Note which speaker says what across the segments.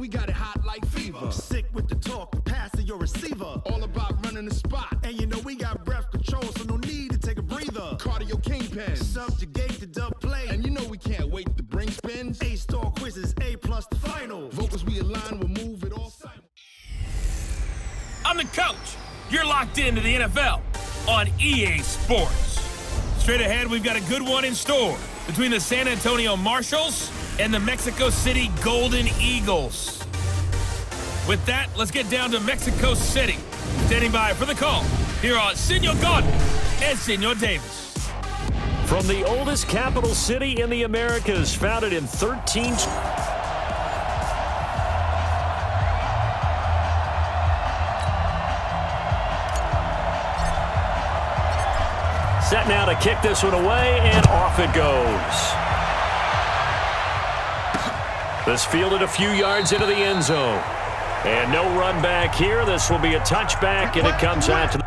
Speaker 1: we got it hot like fever.
Speaker 2: Sick with the talk, the pass to your receiver.
Speaker 1: All about running the spot.
Speaker 2: And you know we got breath control, so no need to take a breather.
Speaker 1: Cardio kingpin.
Speaker 2: Subjugate the dub play.
Speaker 1: And you know we can't wait to bring spins.
Speaker 2: A-star quizzes, A+ the final.
Speaker 1: Vocals we align, we'll move it all simul.
Speaker 3: I'm the coach. You're locked into the NFL on EA Sports. Straight ahead, we've got a good one in store between the San Antonio Marshals and the Mexico City Golden Eagles. With that, let's get down to Mexico City. Standing by for the call, here are Senor Gordon and Senor Davis.
Speaker 4: From the oldest capital city in the Americas, founded in 13... Set now to kick this one away, and off it goes. This fielded a few yards into the end zone. And no run back here. This will be a touchback, and it comes out to the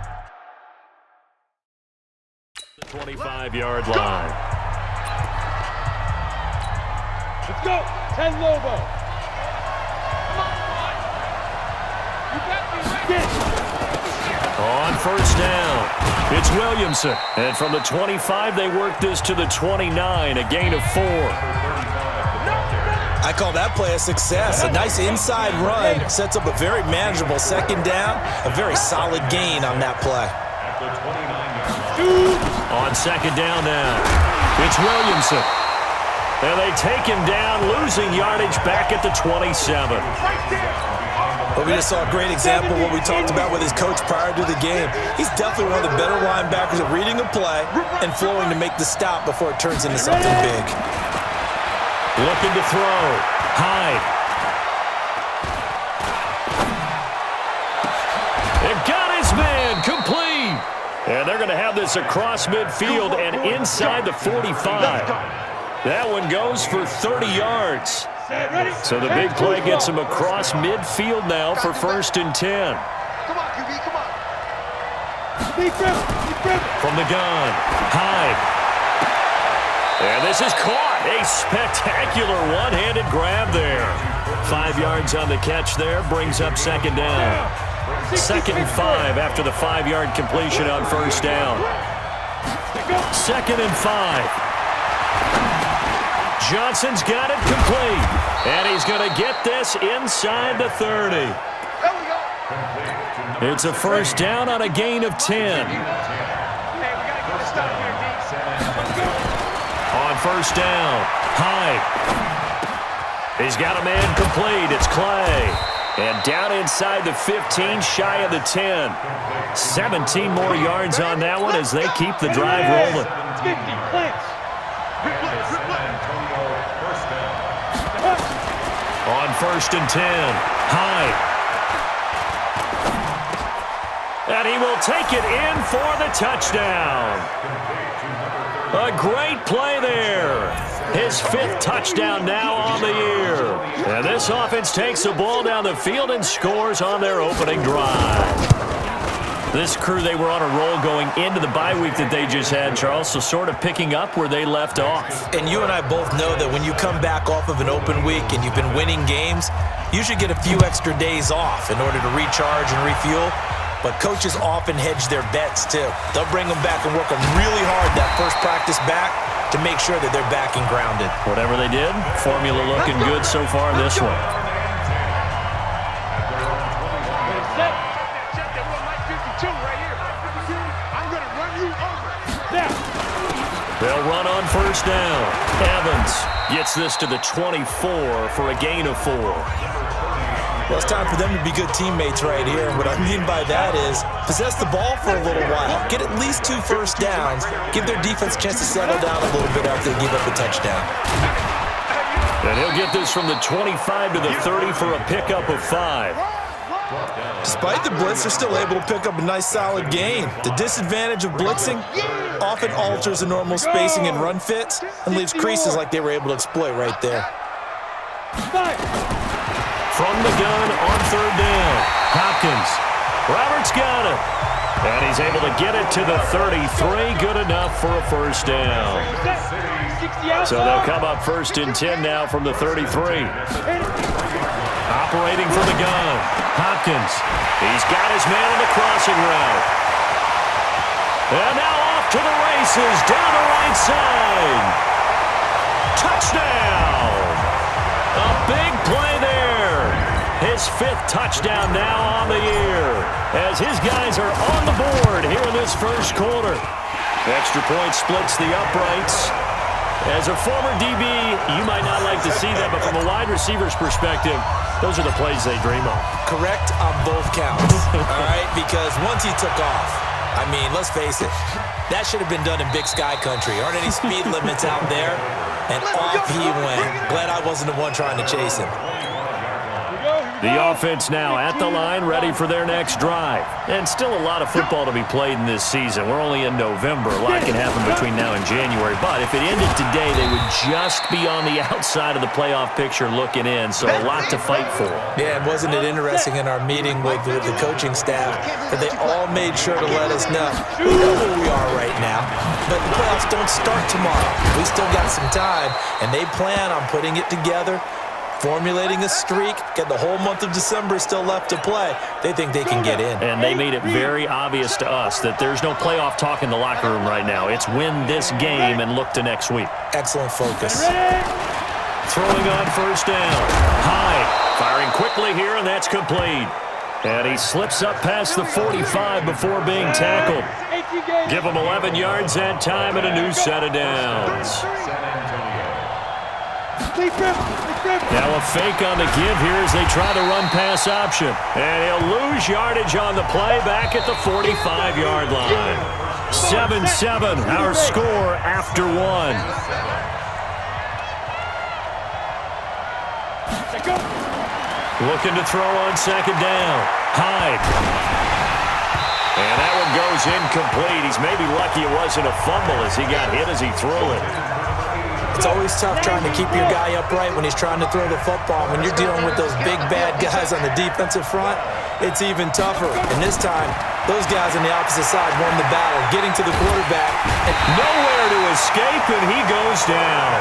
Speaker 4: 25-yard line.
Speaker 5: Let's go. 10 Lobo. You got me right.
Speaker 4: On first down, it's Williamson. And from the 25, they work this to the 29, a gain of 4.
Speaker 6: I call that play a success. A nice inside run sets up a very manageable second down. A very solid gain on that play.
Speaker 4: On second down now, it's Williamson. And they take him down, losing yardage back at the 27.
Speaker 6: Well, we just saw a great example of what we talked about with his coach prior to the game. He's definitely one of the better linebackers at reading a play and flowing to make the stop before it turns into something big.
Speaker 4: Looking to throw. Hyde. It got his man complete. And they're going to have this across midfield and inside the 45. That one goes for 30 yards. So the big play gets him across midfield now for 1st and 10.
Speaker 5: Come on, QB, come on.
Speaker 4: From the gun, Hyde. And this is caught. A spectacular one-handed grab there. 5 yards on the catch there, brings up second down. 2nd and 5 after the 5-yard completion on first down. 2nd and 5. Johnson's got it complete. And he's going to get this inside the 30. It's a first down on a gain of 10. On first down, Hyde. He's got a man complete. It's Clay. And down inside the 15, shy of the 10. 17 more yards on that one as they keep the drive rolling.
Speaker 5: 50,
Speaker 4: On 1st and 10, Hyde. And he will take it in for the touchdown. A great play there. His 5th touchdown now on the year. And this offense takes the ball down the field and scores on their opening drive. This crew, they were on a roll going into the bye week that they just had, Charles, so sort of picking up where they left off.
Speaker 6: And you and I both know that when you come back off of an open week and you've been winning games, you should get a few extra days off in order to recharge and refuel. But coaches often hedge their bets, too. They'll bring them back and work them really hard that first practice back to make sure that they're back and grounded.
Speaker 4: Whatever they did, formula looking good so far in this one. They'll run on first down. Evans gets this to the 24 for a gain of 4.
Speaker 6: Well, it's time for them to be good teammates right here. And what I mean by that is possess the ball for a little while. Get at least 2 first downs. Give their defense a chance to settle down a little bit after they give up a touchdown.
Speaker 4: And he'll get this from the 25 to the 30 for a pickup of 5.
Speaker 6: Despite the blitz, they're still able to pick up a nice solid gain. The disadvantage of blitzing often alters the normal spacing and run fits and leaves creases like they were able to exploit right there.
Speaker 4: From the gun on 3rd down, Hopkins. Roberts got it. And he's able to get it to the 33. Good enough for a first down. So they'll come up 1st and 10 now from the 33. Operating from the gun. Hopkins. He's got his man on the crossing route. And now off to the races down the right side. Touchdown! A big play there. His 5th touchdown now on the year as his guys are on the board here in this first quarter. Extra point splits the uprights. As a former DB, you might not like to see that, but from a wide receiver's perspective, those are the plays they dream of.
Speaker 6: Correct on both counts, all right? Because once he took off, I mean, let's face it, that should have been done in Big Sky country. Aren't any speed limits out there? And off he went. Glad I wasn't the one trying to chase him.
Speaker 4: The offense now at the line, ready for their next drive. And still a lot of football to be played in this season. We're only in November. A lot can happen between now and January. But if it ended today, they would just be on the outside of the playoff picture looking in. So a lot to fight for.
Speaker 6: Yeah, and wasn't it interesting in our meeting with the coaching staff that they all made sure to let us know we know who we are right now, but the playoffs don't start tomorrow. We still got some time, and they plan on putting it together, formulating a streak, get the whole month of December still left to play. They think they can get in.
Speaker 4: And they made it very obvious to us that there's no playoff talk in the locker room right now. It's win this game and look to next week.
Speaker 6: Excellent focus.
Speaker 4: Throwing on first down. Hyde firing quickly here, and that's complete. And he slips up past the 45 before being tackled. Give him 11 yards that time and a new set of downs. Now a fake on the give here as they try to run pass option. And he'll lose yardage on the play back at the 45-yard line. 7-7, our score after one. Looking to throw on second down. Hyde. And that one goes incomplete. He's maybe lucky it wasn't a fumble as he got hit as he threw it.
Speaker 6: It's always tough trying to keep your guy upright when he's trying to throw the football. When you're dealing with those big, bad guys on the defensive front, it's even tougher. And this time, those guys on the opposite side won the battle, getting to the quarterback. And
Speaker 4: nowhere to escape, and he goes down.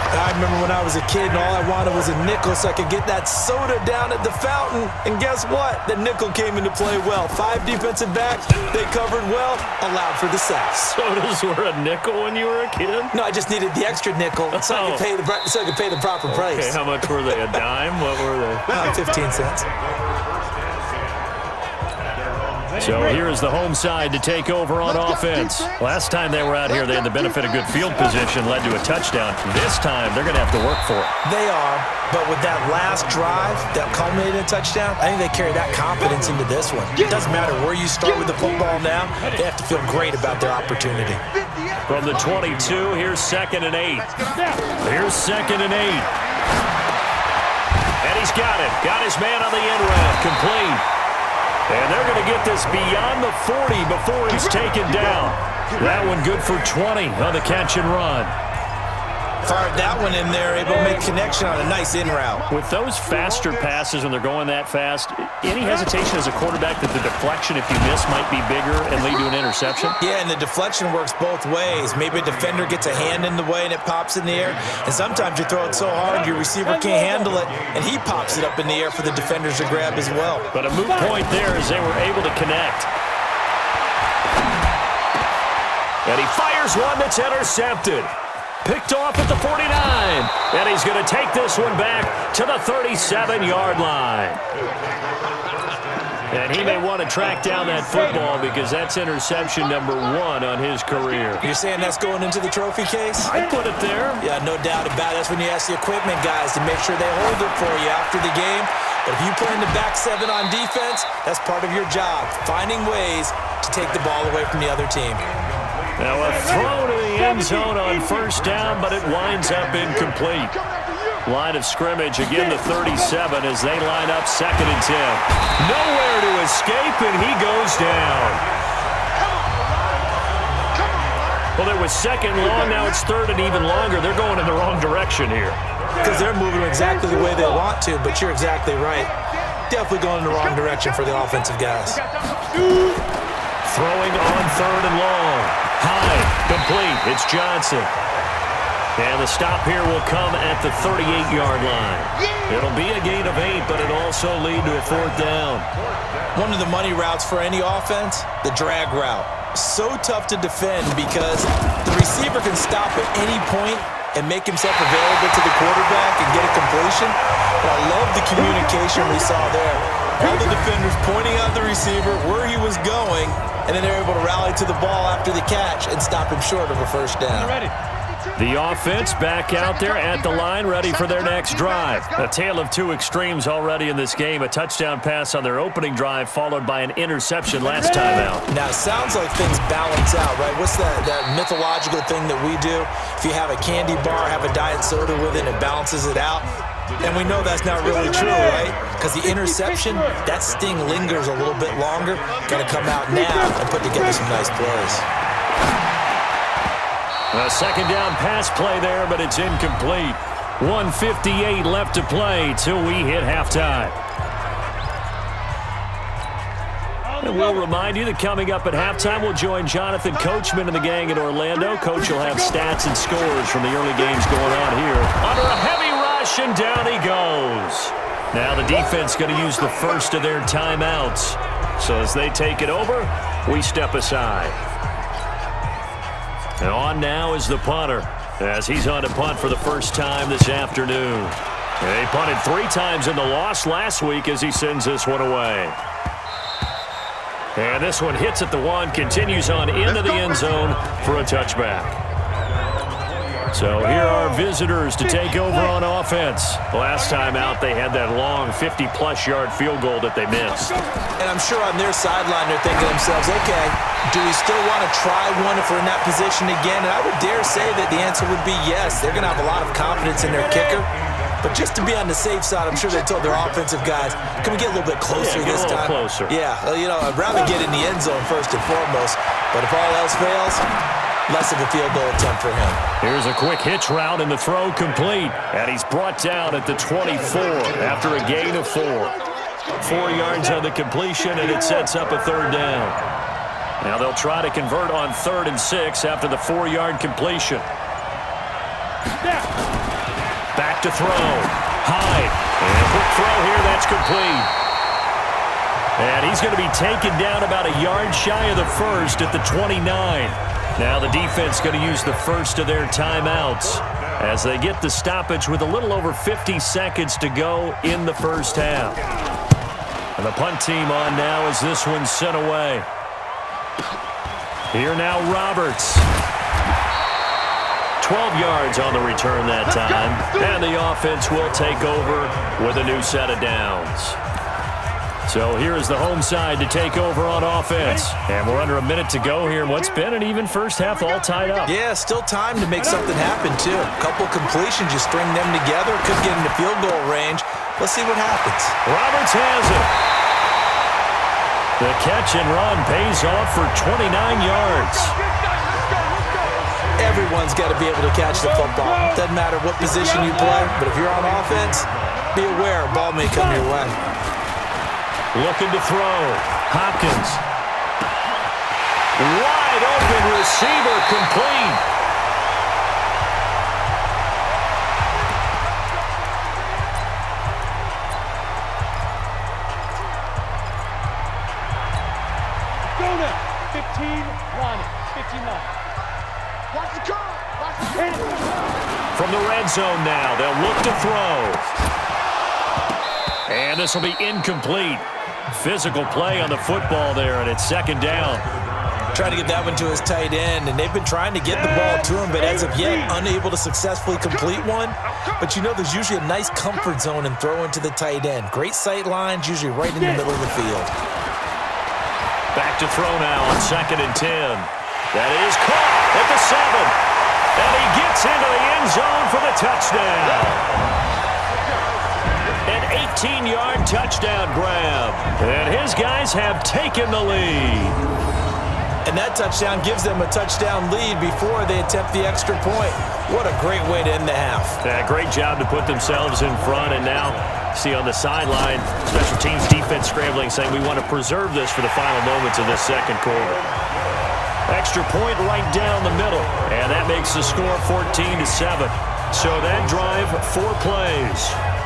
Speaker 6: I remember when I was a kid and all I wanted was a nickel so I could get that soda down at the fountain. And guess what? The nickel came into play well. 5 defensive backs, they covered well, allowed for the sack.
Speaker 4: Sodas were a nickel when you were a kid?
Speaker 6: No, I just needed the extra nickel so I could pay the proper price.
Speaker 4: Okay, how much were they? A dime? What were they?
Speaker 6: 15 cents.
Speaker 4: So here is the home side to take over on offense. Last time they were out here, they had the benefit of good field position, led to a touchdown. This time, they're going to have to work for it.
Speaker 6: They are, but with that last drive that culminated in a touchdown, I think they carry that confidence into this one. It doesn't matter where you start with the football now, they have to feel great about their opportunity.
Speaker 4: From the 22, here's 2nd and 8. Here's 2nd and 8. And he's got it. Got his man on the end route. Complete. And they're going to get this beyond the 40 before he's taken down. That one good for 20 on the catch and run.
Speaker 6: Fired that one in there, able to make connection on a nice in route.
Speaker 4: With those faster passes when they're going that fast, any hesitation as a quarterback that the deflection, if you miss, might be bigger and lead to an interception?
Speaker 6: Yeah, and the deflection works both ways. Maybe a defender gets a hand in the way and it pops in the air. And sometimes you throw it so hard your receiver can't handle it, and he pops it up in the air for the defenders to grab as well.
Speaker 4: But a moot point there as they were able to connect. And he fires one that's intercepted. Picked off at the 49. And he's going to take this one back to the 37-yard line. And he may want to track down that football because that's interception number 1 on his career.
Speaker 6: You're saying that's going into the trophy case?
Speaker 4: I'd put it there.
Speaker 6: Yeah, no doubt about it. That's when you ask the equipment guys to make sure they hold it for you after the game. But if you play in the back 7 on defense, that's part of your job, finding ways to take the ball away from the other team.
Speaker 4: Now a throw to the end zone on first down, but it winds up incomplete. Line of scrimmage, again the 37 as they line up 2nd and 10. Nowhere to escape, and he goes down. Well, there was 2nd long, now it's 3rd and even longer. They're going in the wrong direction here.
Speaker 6: Because they're moving exactly the way they want to, but you're exactly right. Definitely going in the wrong direction for the offensive guys.
Speaker 4: Throwing on 3rd and long. High, complete. It's Johnson. And the stop here will come at the 38-yard line. It'll be a gain of 8, but it'll also lead to a 4th down.
Speaker 6: One of the money routes for any offense, the drag route. So tough to defend because the receiver can stop at any point and make himself available to the quarterback and get a completion. But I love the communication we saw there. All the defenders pointing out the receiver, where he was going, and then they're able to rally to the ball after the catch and stop him short of a 1st down.
Speaker 4: The offense back out there at the line, ready for their next drive. A tale of two extremes already in this game. A touchdown pass on their opening drive, followed by an interception last time out.
Speaker 6: Now, it sounds like things balance out, right? What's that mythological thing that we do? If you have a candy bar, have a diet soda with it, it balances it out. And we know that's not really true, right? Because the interception, that sting lingers a little bit longer. Got to come out now and put together some nice plays.
Speaker 4: A 2nd down pass play there, but it's incomplete. 1:58 left to play till we hit halftime. And we'll remind you that coming up at halftime, we'll join Jonathan Coachman and the gang in Orlando. Coach will have stats and scores from the early games going on here. Under a heavy rush, and down he goes. Now the defense going to use the first of their timeouts. So as they take it over, we step aside. And on now is the punter, as he's on to punt for the first time this afternoon. And he punted 3 times in the loss last week as he sends this one away. And this one hits at the 1, continues on into the end zone for a touchback. So here are visitors to take over on offense. Last time out, they had that long 50-plus yard field goal that they missed.
Speaker 6: And I'm sure on their sideline, they're thinking to themselves, okay, do we still want to try one if we're in that position again? And I would dare say that the answer would be yes. They're going to have a lot of confidence in their kicker. But just to be on the safe side, I'm sure they told their offensive guys, can we get a little bit closer this time?
Speaker 4: Closer.
Speaker 6: Yeah, I'd rather get in the end zone first and foremost. But if all else fails, less of a field goal attempt for him.
Speaker 4: Here's a quick hitch route and the throw complete. And he's brought down at the 24 after a gain of 4. 4 yards on the completion, and it sets up a 3rd down. Now they'll try to convert on 3rd and 6 after the 4-yard completion. Back to throw. High. And a quick throw here. That's complete. And he's going to be taken down about a yard shy of the 1st at the 29. Now the defense going to use the first of their timeouts as they get the stoppage with a little over 50 seconds to go in the first half. And the punt team on now as this one's sent away. Here now Roberts. 12 yards on the return that time. And the offense will take over with a new set of downs. So here is the home side to take over on offense. And we're under a minute to go here in what's been an even first half, all tied up.
Speaker 6: Yeah, still time to make something happen, too. A couple completions, you string them together, could get into field goal range. Let's see what happens.
Speaker 4: Roberts has it. The catch and run pays off for 29 yards.
Speaker 6: Everyone's got to be able to catch the football. Doesn't matter what position you play, but if you're on offense, be aware a ball may come your way.
Speaker 4: Looking to throw. Hopkins. Wide open receiver, complete.
Speaker 5: Go now. 15, line it. 59. Watch the car. Watch the
Speaker 4: From the red zone now, they'll look to throw. And this will be incomplete. Physical play on the football there, and it's 2nd down.
Speaker 6: Trying to get that one to his tight end, and they've been trying to get the ball to him, but as of yet, unable to successfully complete one. But you know there's usually a nice comfort zone in throwing to the tight end. Great sight lines, usually right in the middle of the field.
Speaker 4: Back to throw now on 2nd and 10. That is caught at the 7. And he gets into the end zone for the touchdown. An 18-yard touchdown grab. And his guys have taken the lead.
Speaker 6: And that touchdown gives them a touchdown lead before they attempt the extra point. What a great way to end the half.
Speaker 4: Yeah, great job to put themselves in front. And now, see on the sideline, special teams defense scrambling, saying we want to preserve this for the final moments of this 2nd quarter. Extra point right down the middle. And that makes the score 14-7. So that drive, 4 plays.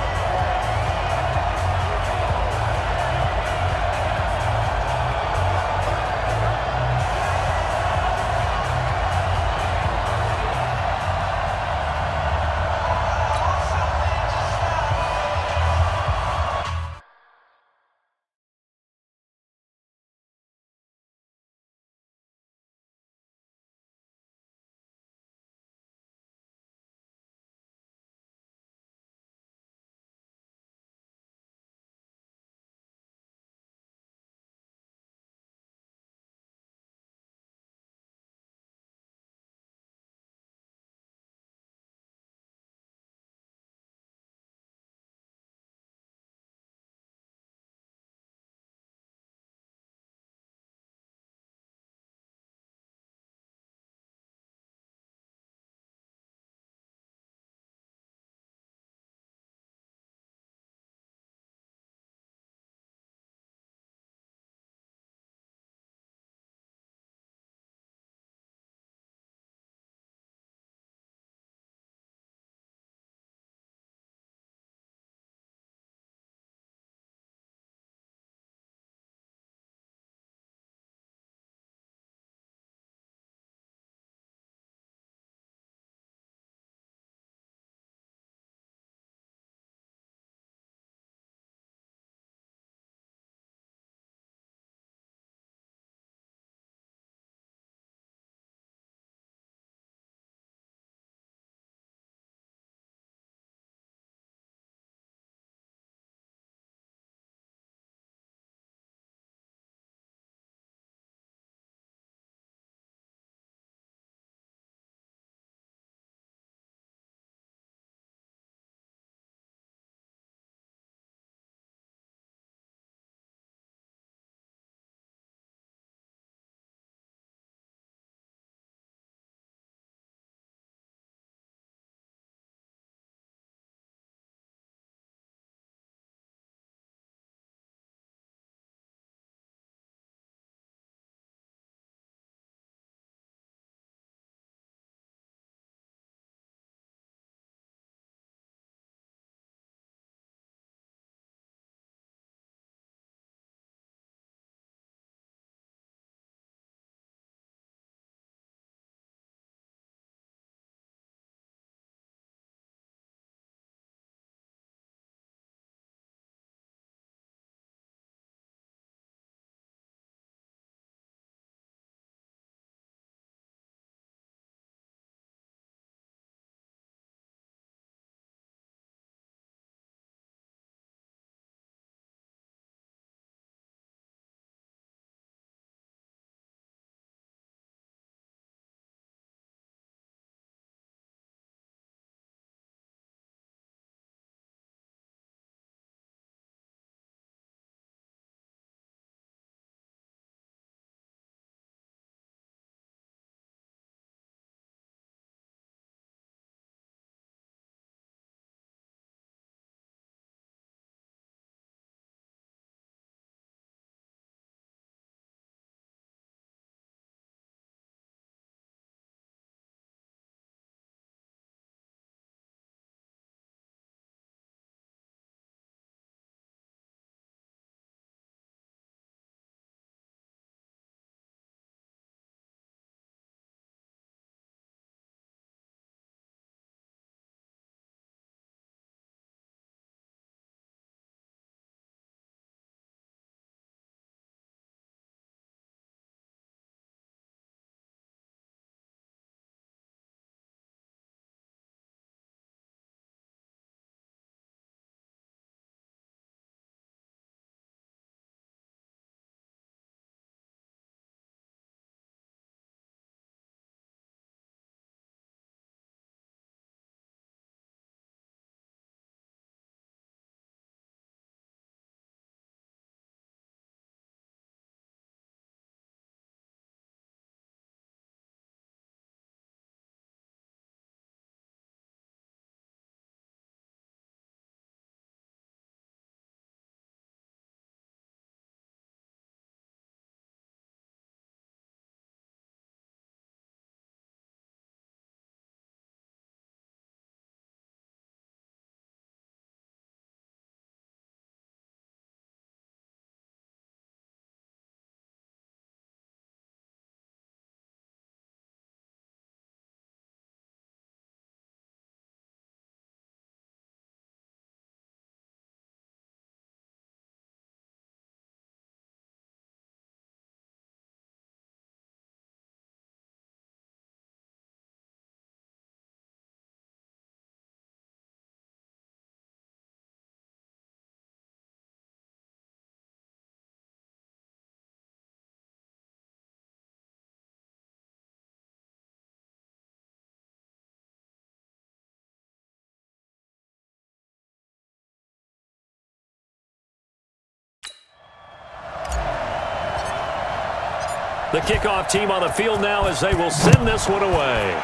Speaker 4: The kickoff team on the field now as they will send this one away.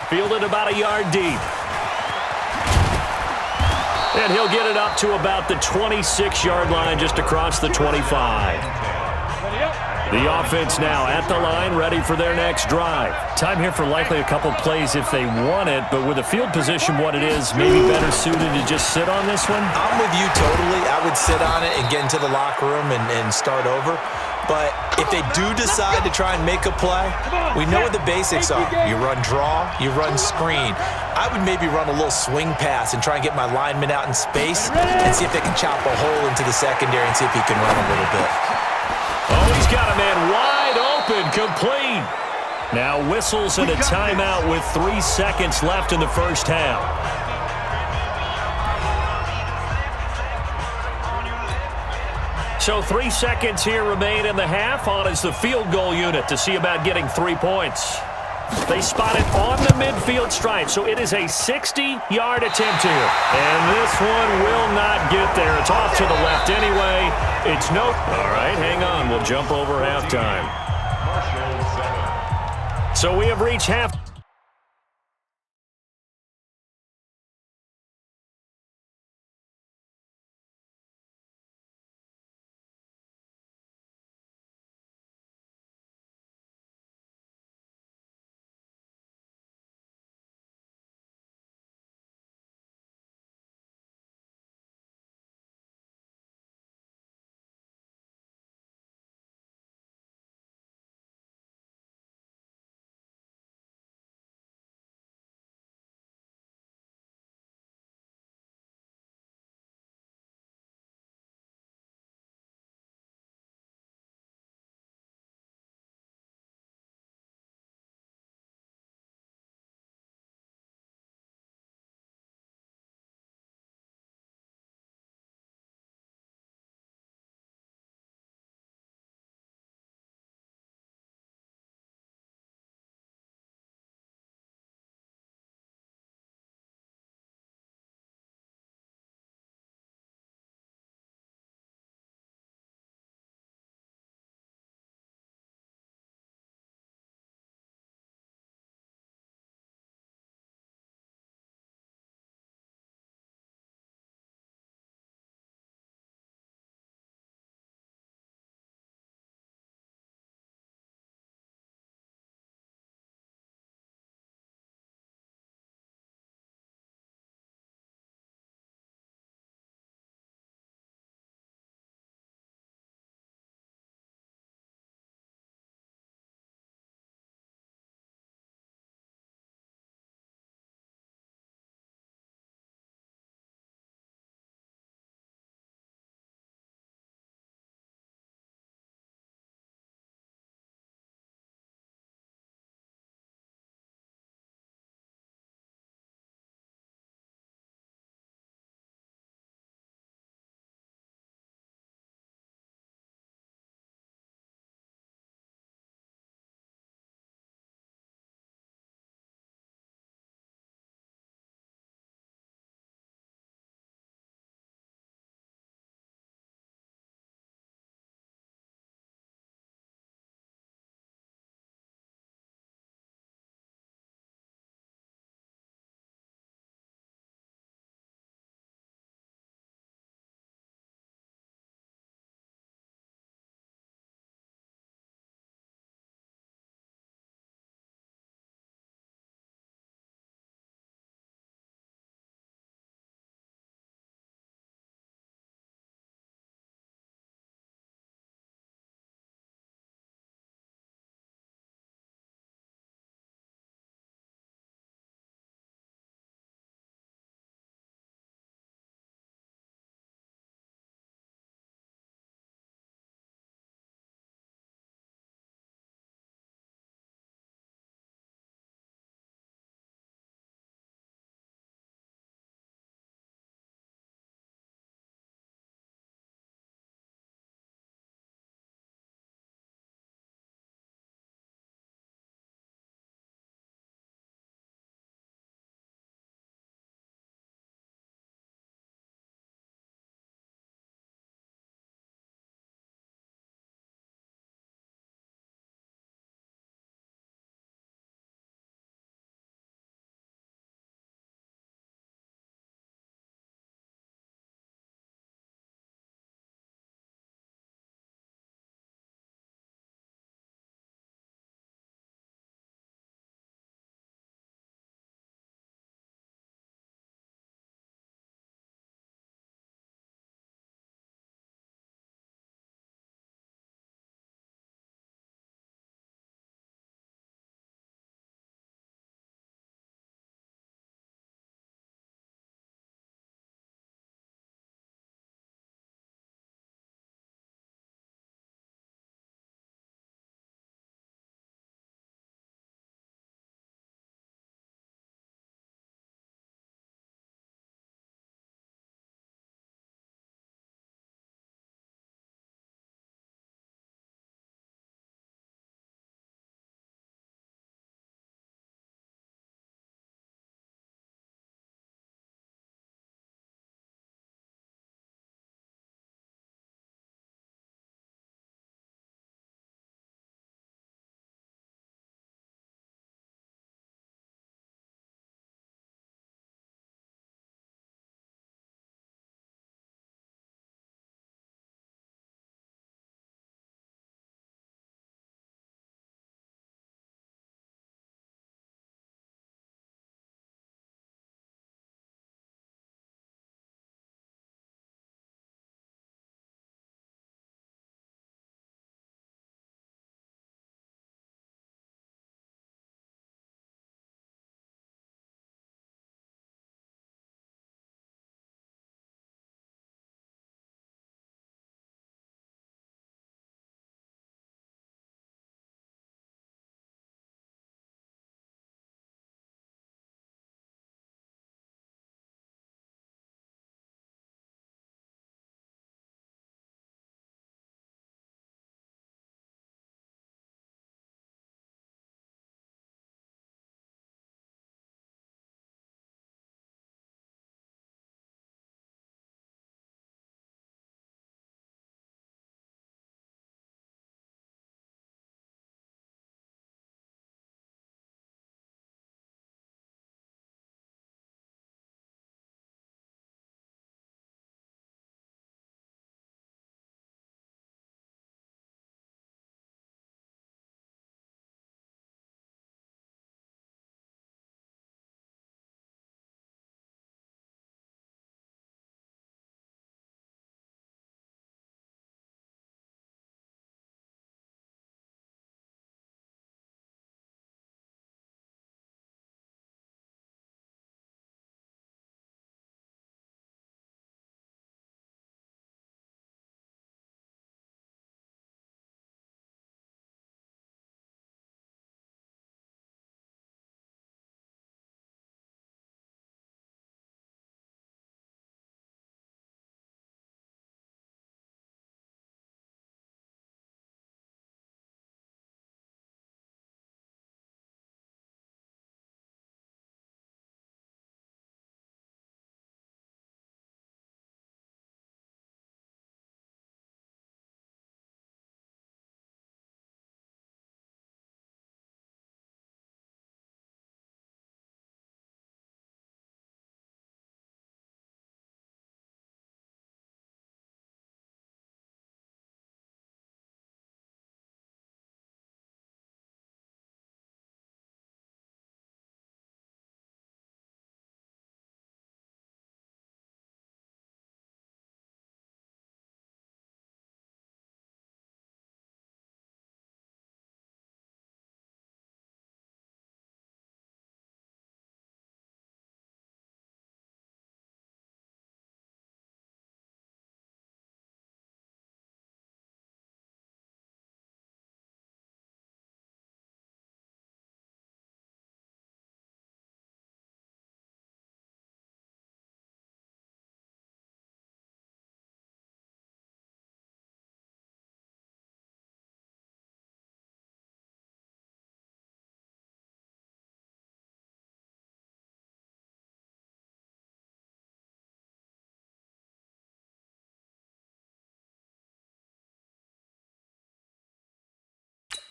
Speaker 4: Fielded about a yard deep. And he'll get it up to about the 26-yard line, just across the 25. The offense now at the line, ready for their next drive. Time here for likely a couple plays if they want it, but with the field position what it is, maybe better suited to just sit on this one?
Speaker 6: I'm with you totally. I would sit on it and get into the locker room and start over. But if they do decide to try and make a play, we know what the basics are. You run draw, you run screen. I would maybe run a little swing pass and try and get my lineman out in space and see if they can chop a hole into the secondary and see if he can run a little bit.
Speaker 4: Oh, he's got a man wide open, complete. Now whistles and a timeout with 3 seconds left in the first half. So 3 seconds here remain in the half. On is the field goal unit to see about getting 3 points. They spot it on the midfield stripe, so it is a 60-yard attempt here. And this one will not get there. It's off to the left anyway. It's no... All right, hang on. We'll jump over halftime. So we have reached half...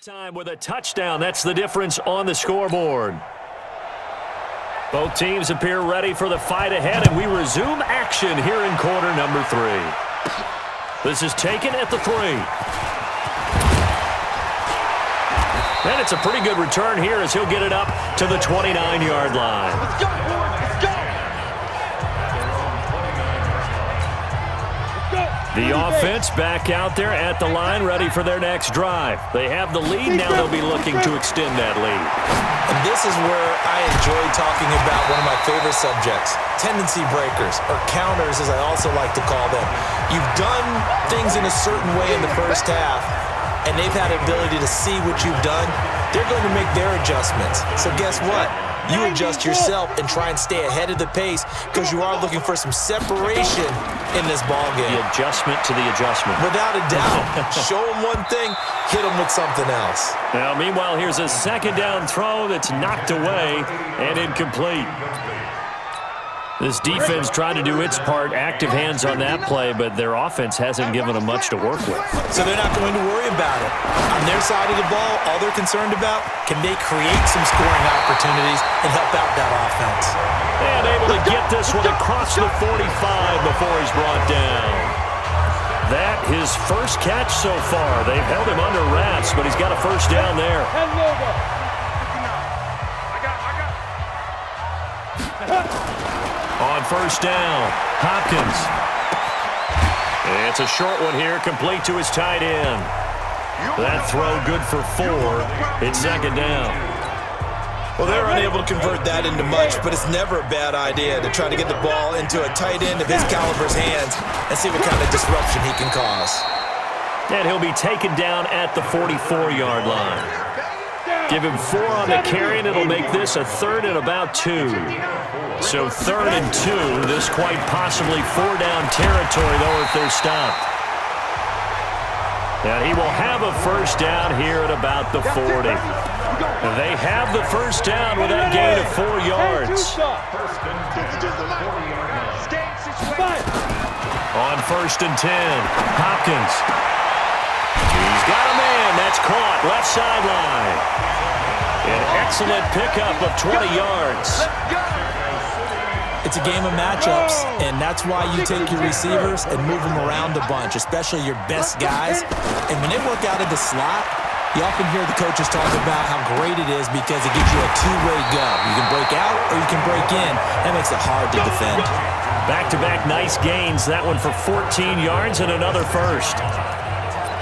Speaker 4: Time with a touchdown. That's the difference on the scoreboard. Both teams appear ready for the fight ahead, and we resume action here in quarter number 3. This is taken at the 3. And it's a pretty good return here as he'll get it up to the 29-yard line.
Speaker 5: Let's go, boys. Let's go.
Speaker 4: The offense back out there at the line, ready for their next drive. They have the lead. Now they'll be looking to extend that lead.
Speaker 6: And this is where I enjoy talking about one of my favorite subjects, tendency breakers, or counters as I also like to call them. You've done things in a certain way in the first half, and they've had an ability to see what you've done. They're going to make their adjustments. So guess what? You adjust yourself and try and stay ahead of the pace because you are looking for some separation in this ball game.
Speaker 4: The adjustment to the adjustment.
Speaker 6: Without a doubt. Show them one thing, hit them with something else.
Speaker 4: Now, meanwhile, here's a second down throw that's knocked away and incomplete. This defense tried to do its part, active hands on that play, but their offense hasn't given them much to work with.
Speaker 6: So they're not going to worry about it. On their side of the ball, all they're concerned about, can they create some scoring opportunities and help out that offense?
Speaker 4: And able to get this one across the 45 before he's brought down. That his first catch so far. They've held him under wraps, but he's got a first down there. On first down, Hopkins. It's a short one here, complete to his tight end. That throw good for 4. It's second down.
Speaker 6: Well, they're unable to convert that into much, but it's never a bad idea to try to get the ball into a tight end of his caliber's hands and see what kind of disruption he can cause.
Speaker 4: And he'll be taken down at the 44-yard line. Give him 4 on the carry, and it'll make this a 3rd and about 2. So 3rd and 2, this quite possibly 4-down territory, though, if they're stopped. And he will have a first down here at about the 40. They have the first down with that gain of 4 yards. On first and 10, Hopkins. He's got a man. That's caught. Left sideline. An excellent pickup of 20 yards.
Speaker 6: It's a game of matchups, and that's why you take your receivers and move them around a bunch, especially your best guys. And when they work out of the slot, you often hear the coaches talk about how great it is because it gives you a two-way go. You can break out or you can break in. That makes it hard to defend.
Speaker 4: Back-to-back nice gains. That one for 14 yards and another first.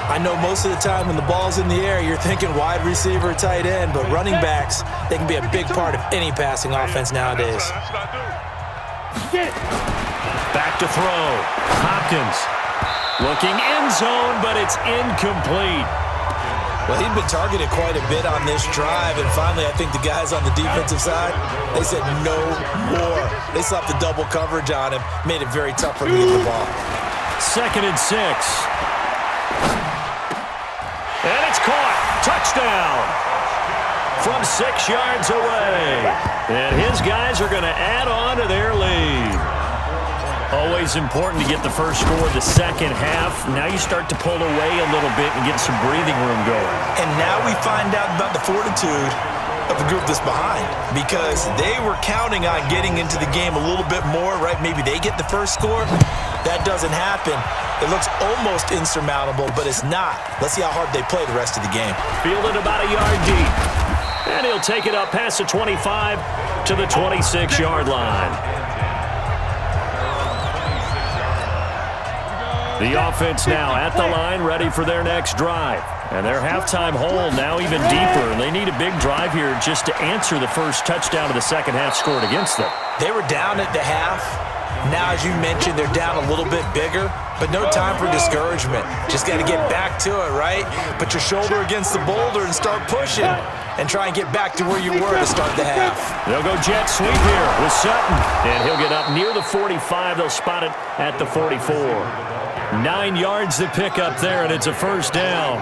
Speaker 6: I know most of the time when the ball's in the air, you're thinking wide receiver, tight end, but running backs, they can be a big part of any passing offense nowadays.
Speaker 4: Back to throw. Hopkins looking end zone, but it's incomplete.
Speaker 6: Well, he'd been targeted quite a bit on this drive, and finally I think the guys on the defensive side, they said no more. They slapped the double coverage on him, made it very tough for him to get the ball.
Speaker 4: 2nd and 6. And it's caught. Touchdown. From 6 yards away. And his guys are going to add on to their lead. Always important to get the first score of the second half. Now you start to pull away a little bit and get some breathing room going.
Speaker 6: And now we find out about the fortitude of the group that's behind, because they were counting on getting into the game a little bit more, right? Maybe they get the first score. That doesn't happen. It looks almost insurmountable, but it's not. Let's see how hard they play the rest of the game.
Speaker 4: Fielded about a yard deep. And he'll take it up past the 25 to the 26-yard line. The offense now at the line, ready for their next drive. And their halftime hole now even deeper. And they need a big drive here just to answer the first touchdown of the second half scored against them.
Speaker 6: They were down at the half. Now, as you mentioned, they're down a little bit bigger, but no time for discouragement. Just got to get back to it, right? Put your shoulder against the boulder and start pushing and try and get back to where you were to start the half.
Speaker 4: They'll go jet sweep here with Sutton, and he'll get up near the 45. They'll spot it at the 44. 9 yards to pick up there, and it's a first down.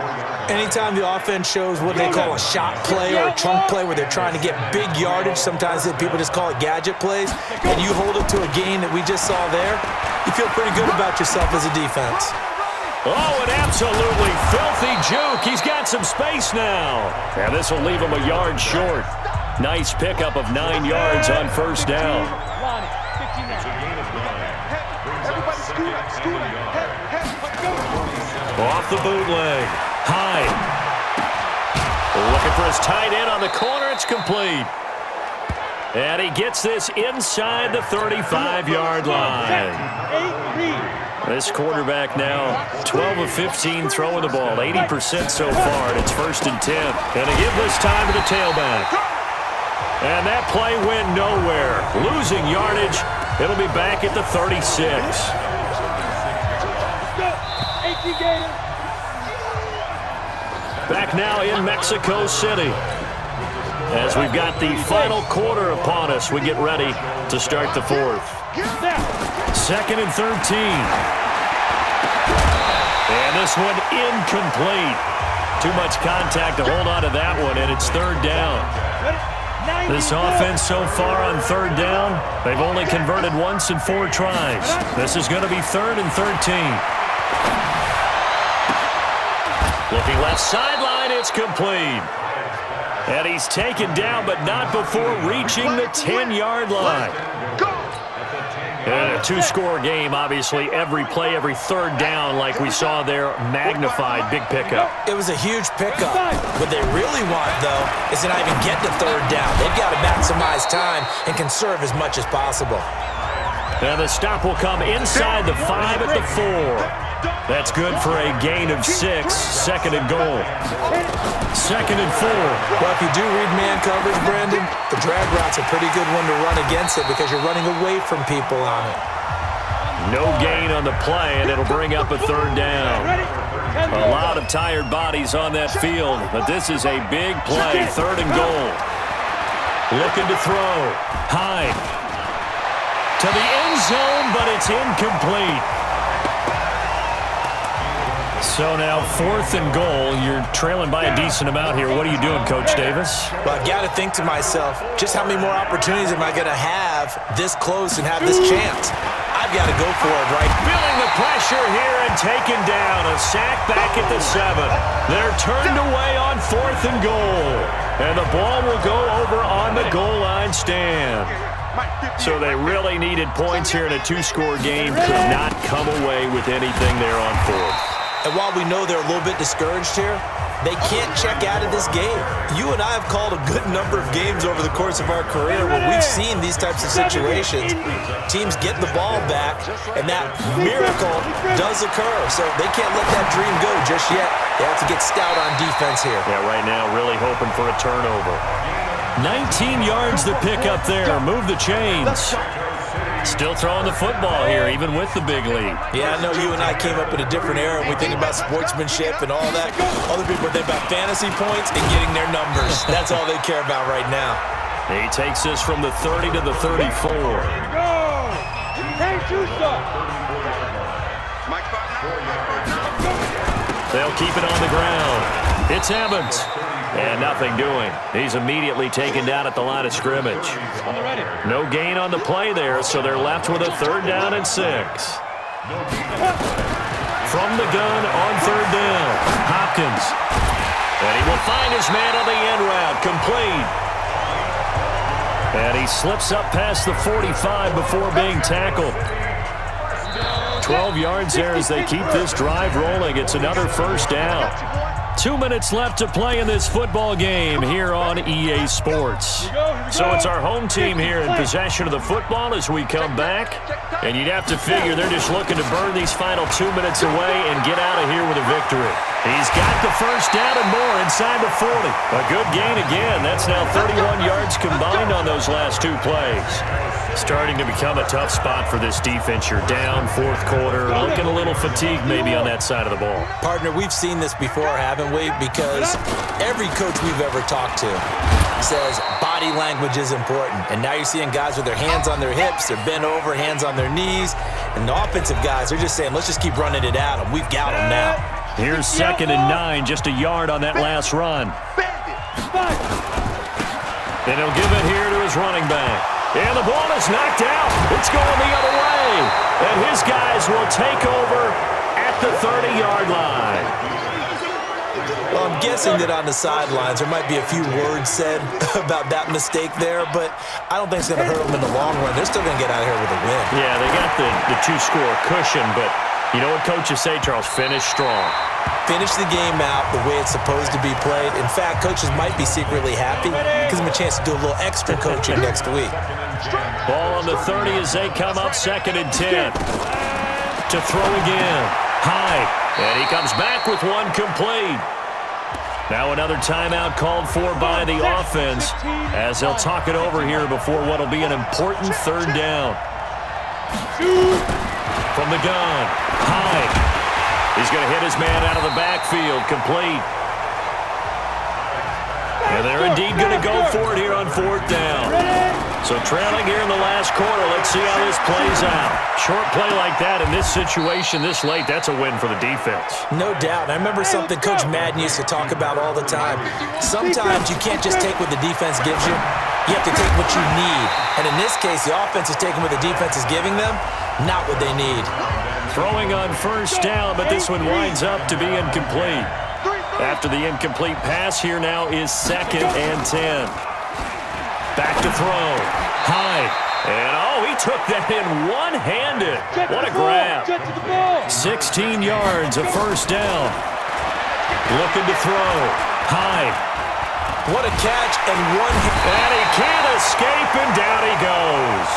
Speaker 6: Anytime the offense shows what they call a shot play or a trunk play where they're trying to get big yardage, sometimes people just call it gadget plays, and you hold it to a gain that we just saw there, you feel pretty good about yourself as a defense.
Speaker 4: Oh, an absolutely filthy juke. He's got some space now. And this will leave him a yard short. Nice pickup of 9 yards on first down. Off the bootleg. Hyde. Looking for his tight end on the corner. It's complete. And he gets this inside the 35-yard line. This quarterback now 12 of 15 throwing the ball, 80% so far, and it's 1st and 10. And to give this time to the tailback. And that play went nowhere. Losing yardage. It'll be back at the 36. Back now in Mexico City. As we've got the final quarter upon us, we get ready to start the 4th. 2nd and 13. And this one incomplete. Too much contact to hold on to that one, and it's 3rd down. This offense so far on 3rd down, they've only converted once in 4 tries. This is going to be 3rd and 13. Looking left sideline, it's complete. And he's taken down, but not before reaching the 10-yard line. And a 2-score game, obviously, every play, every 3rd down, like we saw there, magnified, big pickup.
Speaker 6: It was a huge pickup. What they really want, though, is to not even get to 3rd down. They've got to maximize time and conserve as much as possible.
Speaker 4: And the stop will come inside the 5 at the 4. That's good for a gain of 6, 2nd and goal. 2nd and 4.
Speaker 6: Well, if you do read man coverage, Brandon, the drag route's a pretty good one to run against it because you're running away from people on it.
Speaker 4: No gain on the play, and it'll bring up a 3rd down. A lot of tired bodies on that field, but this is a big play, 3rd and goal. Looking to throw. Hyde. To the end zone, but it's incomplete. So now 4th and goal. You're trailing by a decent amount here. What are you doing, Coach Davis?
Speaker 6: Well, I've got to think to myself, just how many more opportunities am I going to have this close and have this chance? I've got to go for it, right?
Speaker 4: Feeling the pressure here and taken down. A sack back at the 7. They're turned away on 4th and goal. And the ball will go over on the goal line stand. So they really needed points here in a 2-score game. Could not come away with anything there on 4th.
Speaker 6: And while we know they're a little bit discouraged here, they can't check out of this game. You and I have called a good number of games over the course of our career where we've seen these types of situations. Teams get the ball back, and that miracle does occur. So they can't let that dream go just yet. They have to get stout on defense here.
Speaker 4: Yeah, right now really hoping for a turnover. 19 yards to pick up there. Move the chains. Still throwing the football here, even with the big lead.
Speaker 6: Yeah, I know you and I came up in a different era. We think about sportsmanship and all that. Other people think about fantasy points and getting their numbers. That's all they care about right now.
Speaker 4: He takes this from the 30 to the 34. They'll keep it on the ground. It's Evans. And nothing doing. He's immediately taken down at the line of scrimmage. No gain on the play there, so they're left with a 3rd down and 6. From the gun on 3rd down, Hopkins. And he will find his man on the end route, complete. And he slips up past the 45 before being tackled. 12 yards there as they keep this drive rolling. It's another 1st down. 2 minutes left to play in this football game here on EA Sports. So it's our home team here in possession of the football as we come back. And you'd have to figure they're just looking to burn these final 2 minutes away and get out of here with a victory. He's got the 1st down and more inside the 40. A good gain again. That's now 31 yards combined on those last 2 plays. Starting to become a tough spot for this defense. You're down 4th quarter, looking a little fatigued maybe on that side of the ball.
Speaker 6: Partner, we've seen this before, haven't we? Because every coach we've ever talked to says body language is important. And now you're seeing guys with their hands on their hips, they're bent over, hands on their knees. And the offensive guys are just saying, let's just keep running it at them. We've got them now.
Speaker 4: Here's 2nd and 9, just a yard on that last run. Then he'll give it here to his running back. And the ball is knocked out. It's going the other way. And his guys will take over at the 30-yard line.
Speaker 6: Well, I'm guessing that on the sidelines there might be a few words said about that mistake there, but I don't think it's going to hurt them in the long run. They're still going to get out of here with a win.
Speaker 4: Yeah, they got the two-score cushion, but you know what coaches say, Charles? Finish strong.
Speaker 6: Finish the game out the way it's supposed to be played. In fact, coaches might be secretly happy. Gives them a chance to do a little extra coaching next week.
Speaker 4: Ball on the 30 as they come up 2nd and 10. To throw again. High. And he comes back with one complete. Now another timeout called for by the offense as they'll talk it over here before what will be an important 3rd down. From the gun. High. He's going to hit his man out of the backfield. Complete. And they're indeed going to go for it here on 4th down. So trailing here in the last quarter. Let's see how this plays out. Short play like that in this situation this late, that's a win for the defense.
Speaker 6: No doubt. And I remember something Coach Madden used to talk about all the time. Sometimes you can't just take what the defense gives you. You have to take what you need. And in this case, the offense is taking what the defense is giving them, not what they need.
Speaker 4: Throwing on 1st down, but this one winds up to be incomplete. After the incomplete pass, here now is 2nd and 10. Back to throw. High. And, he took that in one-handed. What a grab. 16 yards, a 1st down. Looking to throw. High.
Speaker 6: What a catch and one hit.
Speaker 4: And he can't escape, and down he goes.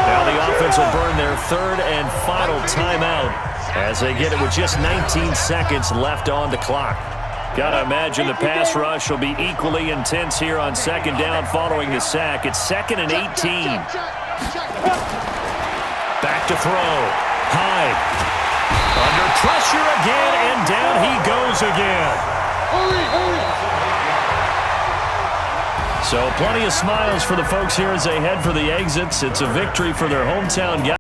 Speaker 4: Now the offense will burn their 3rd and final timeout as they get it with just 19 seconds left on the clock. Gotta imagine the pass rush will be equally intense here on 2nd down following the sack. It's 2nd and 18. Back to throw. High. Under pressure again, and down he goes again. So plenty of smiles for the folks here as they head for the exits. It's a victory for their hometown guys.